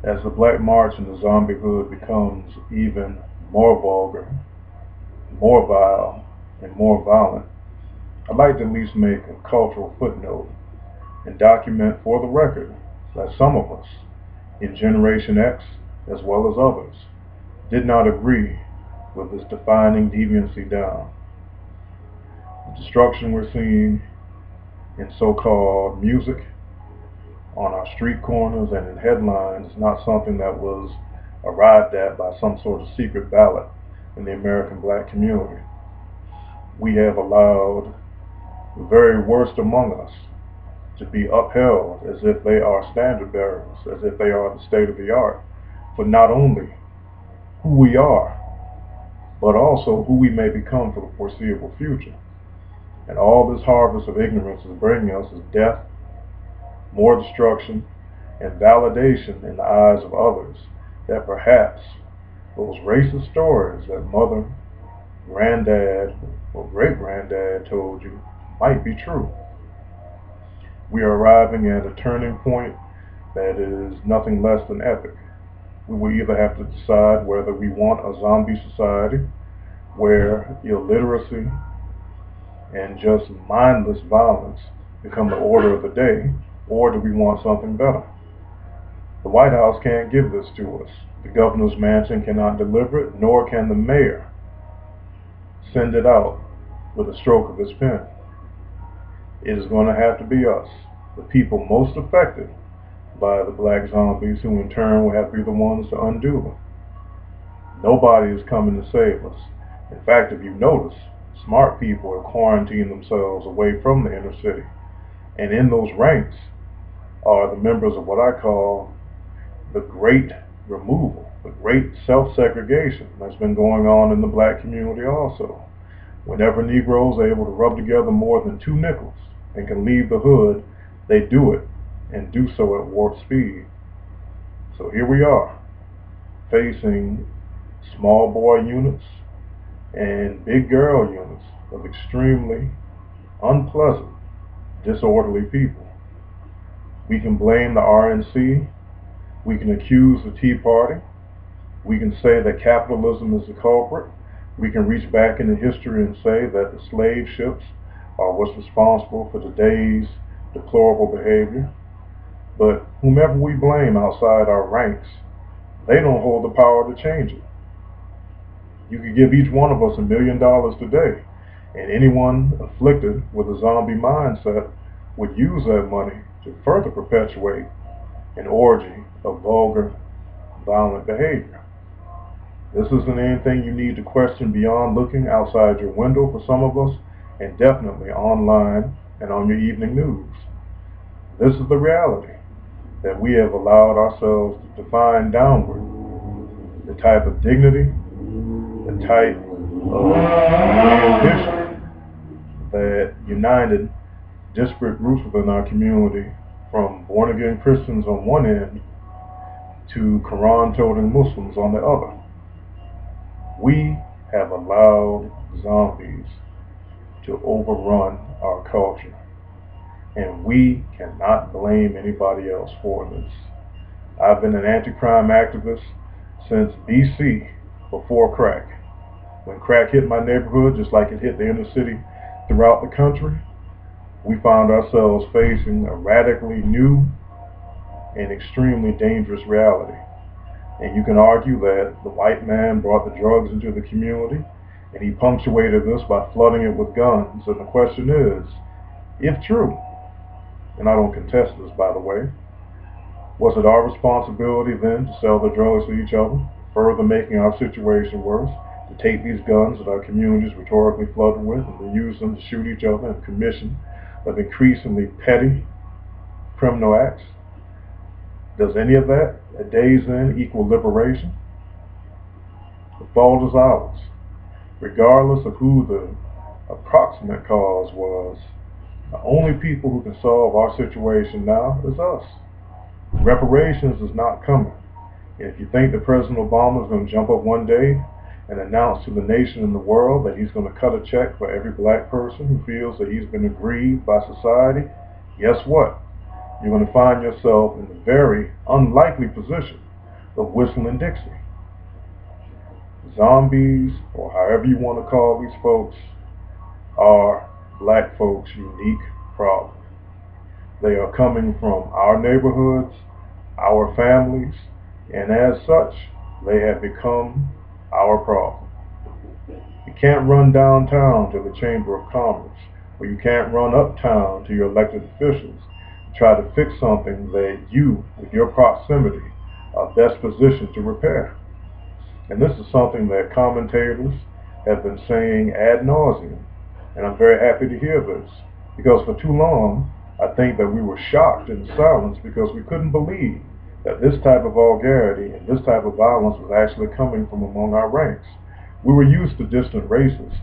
As the Black March in the zombiehood becomes even more vulgar, more vile, and more violent, I'd like to at least make a cultural footnote and document for the record that some of us, in Generation X as well as others, did not agree with this defining deviancy down. The destruction we're seeing in so-called music, on our street corners and in headlines is not something that was arrived at by some sort of secret ballot in the American black community. We have allowed the very worst among us to be upheld as if they are standard bearers, as if they are the state of the art, for not only who we are, but also who we may become for the foreseeable future. And all this harvest of ignorance is bringing us is death, more destruction, and validation in the eyes of others that perhaps those racist stories that mother, granddad, or great-granddad told you might be true. We are arriving at a turning point that is nothing less than epic. We will either have to decide whether we want a zombie society where illiteracy and just mindless violence become the order of the day, or do we want something better? The White House can't give this to us. The governor's mansion cannot deliver it, nor can the mayor send it out with a stroke of his pen. It is going to have to be us, the people most affected by the black zombies, who in turn will have to be the ones to undo them. Nobody is coming to save us. In fact, if you notice, smart people are quarantining themselves away from the inner city. And in those ranks are the members of what I call the great removal, the great self-segregation that's been going on in the black community also. Whenever Negroes are able to rub together more than 2 nickels and can leave the hood, they do it, and do so at warp speed. So here we are, facing small boy units and big girl units of extremely unpleasant, disorderly people. We can blame the RNC, we can accuse the Tea Party, we can say that capitalism is the culprit, we can reach back into history and say that the slave ships are what's responsible for today's deplorable behavior. But whomever we blame outside our ranks, they don't hold the power to change it. You could give each one of us $1 million today, and anyone afflicted with a zombie mindset would use that money to further perpetuate an orgy of vulgar, violent behavior. This isn't anything you need to question beyond looking outside your window for some of us, and definitely online and on your evening news. This is the reality that we have allowed ourselves to define downward, the type of dignity, the type of ambition that united disparate groups within our community, from born-again Christians on one end to Quran-toting Muslims on the other. We have allowed zombies to overrun our culture, and we cannot blame anybody else for this. I've been an anti-crime activist since BC, before crack. When crack hit my neighborhood, just like it hit the inner city throughout the country, we found ourselves facing a radically new and extremely dangerous reality. And you can argue that the white man brought the drugs into the community, and he punctuated this by flooding it with guns. And the question is, if true, and I don't contest this, by the way, was it our responsibility then to sell the drugs to each other, further making our situation worse, to take these guns that our communities rhetorically flooded with and to use them to shoot each other in commission of increasingly petty criminal acts? Does any of that, a day's end, equal liberation? The fault is ours. Regardless of who the approximate cause was, the only people who can solve our situation now is us. Reparations is not coming. And if you think that President Obama is going to jump up one day and announce to the nation and the world that he's going to cut a check for every black person who feels that he's been aggrieved by society, guess what? You're going to find yourself in the very unlikely position the Whistling Dixie. Zombies, or however you want to call these folks, are black folks' unique problem. They are coming from our neighborhoods, our families, and as such, they have become our problem. You can't run downtown to the Chamber of Commerce, or you can't run uptown to your elected officials to try to fix something that you, with your proximity, are best positioned to repair. And this is something that commentators have been saying ad nauseum. And I'm very happy to hear this, because for too long, I think that we were shocked and silenced because we couldn't believe that this type of vulgarity and this type of violence was actually coming from among our ranks. We were used to distant racists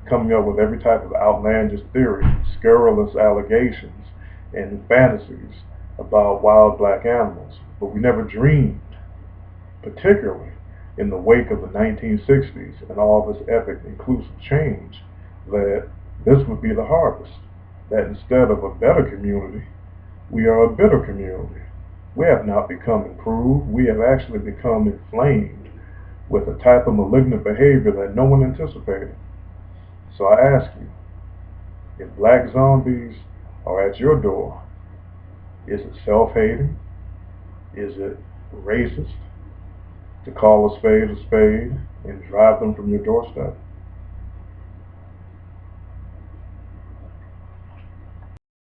coming up with every type of outlandish theory, scurrilous allegations, and fantasies about wild black animals, but we never dreamed, particularly in the wake of the 1960s and all this epic inclusive change, that this would be the harvest. That instead of a better community, we are a bitter community. We have not become improved. We have actually become inflamed with a type of malignant behavior that no one anticipated. So I ask you, if black zombies are at your door, is it self-hating? Is it racist to call a spade and drive them from your doorstep?